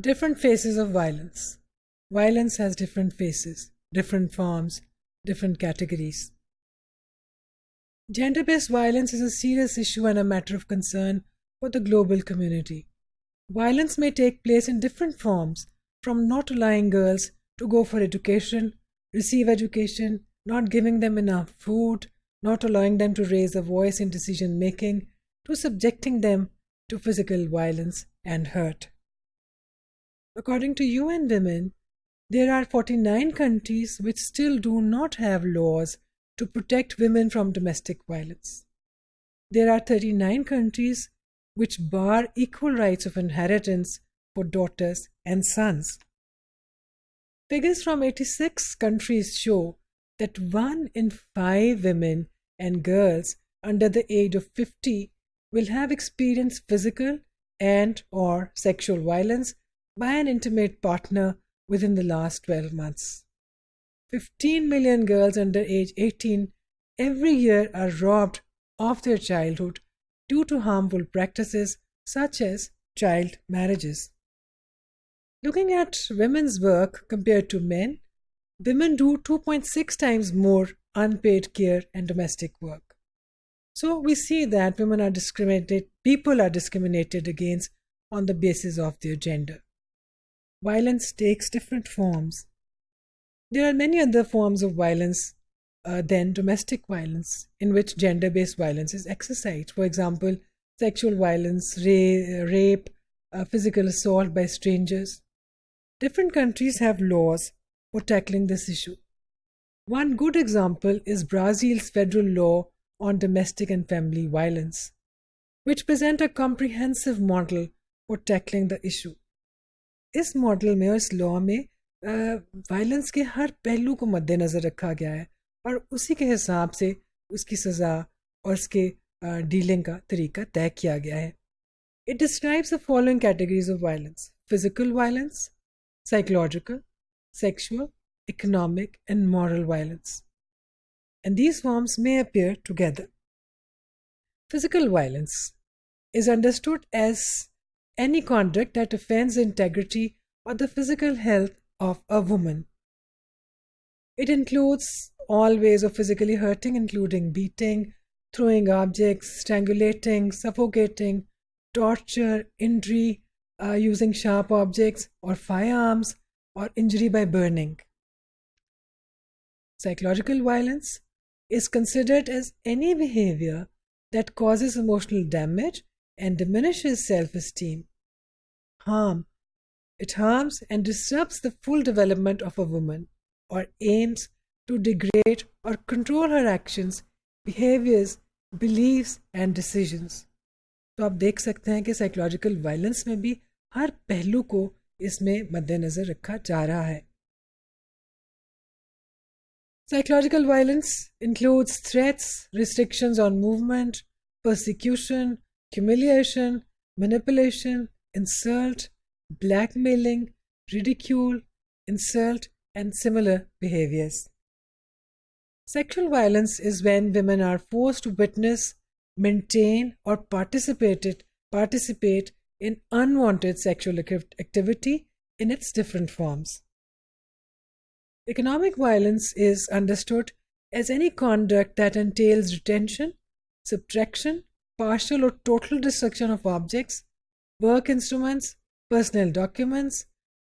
Different faces of violence. Violence has different faces, different forms, different categories. Gender based violence is a serious issue and a matter of concern for the global community. Violence may take place in different forms, from not allowing girls to go for education, receive education, not giving them enough food, not allowing them to raise a voice in decision making, to subjecting them to physical violence and hurt. According to UN Women, there are 49 countries which still do not have laws to protect women from domestic violence. There are 39 countries which bar equal rights of inheritance for daughters and sons. Figures from 86 countries show that 1 in 5 women and girls under the age of 50 will have experienced physical and or sexual violence by an intimate partner within the last 12 months. 15 million girls under age 18 every year are robbed of their childhood due to harmful practices such as child marriages. Looking at women's work compared to men, women do 2.6 times more unpaid care and domestic work. So we see that women are discriminated, people are discriminated against on the basis of their gender. Violence takes different forms. There are many other forms of violence than domestic violence in which gender-based violence is exercised. For example, sexual violence, rape, physical assault by strangers. Different countries have laws for tackling this issue. One good example is Brazil's federal law on domestic and family violence, which present a comprehensive model for tackling the issue. इस model में और इस law में violence के हर पहलू को मद्देनज़र रखा गया है और उसी के हिसाब से उसकी सज़ा और उसके डीलिंग का तरीका तय किया गया है. It describes the following categories of violence: physical violence, psychological, sexual, economic, and moral violence. And these forms may appear together. Physical violence is understood as any conduct that offends the integrity or the physical health of a woman. It includes all ways of physically hurting, including beating, throwing objects, strangulating, suffocating, torture, injury, using sharp objects or firearms, or injury by burning. Psychological violence is considered as any behavior that causes emotional damage and diminishes self-esteem. It harms and disrupts the full development of a woman or aims to degrade or control her actions, behaviors, beliefs and decisions. तो आप देख सकते हैं कि psychological violence में भी हर पहलू को इसमें मद्देनज़र रखा जा रहा है. Psychological violence includes threats, restrictions on movement, persecution, humiliation, manipulation, insult, blackmailing, ridicule, insult, and similar behaviors. Sexual violence is when women are forced to witness, maintain, or participate in unwanted sexual activity in its different forms. Economic violence is understood as any conduct that entails retention, subtraction, partial or total destruction of objects, work instruments, personal documents,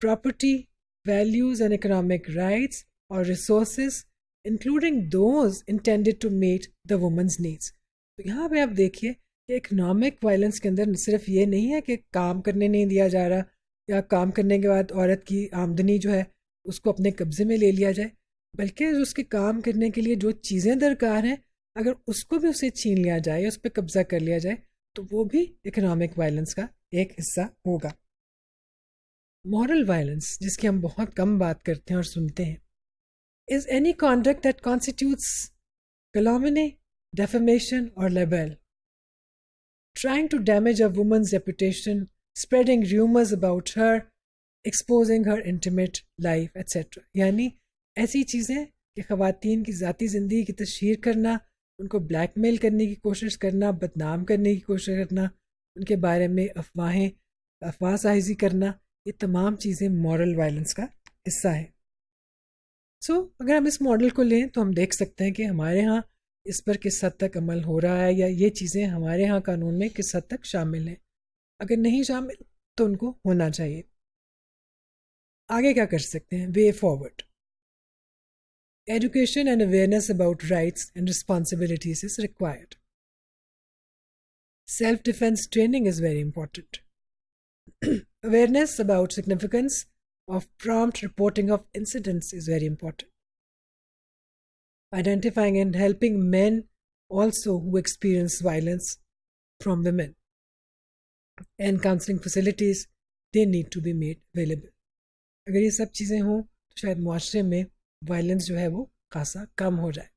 property, values and economic rights or resources, including those intended to meet the woman's needs. तो यहाँ पे आप देखिए कि economic violence के अंदर सिर्फ ये नहीं है कि काम करने नहीं दिया जा रहा या काम करने के बाद औरत की आमदनी जो है उसको अपने कब्जे में ले लिया जाए, बल्कि उसके काम करने के लिए जो चीज़ें दरकार हैं अगर उसको भी उसे छीन लिया जाए या उस पर कब्जा कर लिया जाए तो वो भी इकोनॉमिक वायलेंस का एक हिस्सा होगा. मॉरल वायलेंस, जिसकी हम बहुत कम बात करते हैं और सुनते हैं, is any conduct that constitutes calumny, defamation or libel, trying to damage a woman's reputation, spreading rumors about her, exposing her intimate life, etc. यानी ऐसी चीज़ें कि ख़वातीन की ज़ाती ज़िंदगी की तशहीर करना, उनको ब्लैकमेल करने की कोशिश करना, बदनाम करने की कोशिश करना, उनके बारे में अफवाह साहिज़ी करना, ये तमाम चीज़ें मॉरल वायलेंस का हिस्सा है। अगर हम इस मॉडल को लें तो हम देख सकते हैं कि हमारे यहाँ इस पर किस हद तक अमल हो रहा है, या ये चीज़ें हमारे यहाँ कानून में किस हद तक शामिल हैं। अगर नहीं शामिल तो उनको होना चाहिए। आगे क्या कर सकते हैं? Way forward, education and awareness about rights and responsibilities is required. Self-defense training is very important. Awareness about significance of prompt reporting of incidents is very important. Identifying and helping men also who experience violence from women, and counseling facilities, they need to be made available. अगर ये सब चीज़ें हों तो शायद मुआशरे में violence जो है वो खासा कम हो जाए।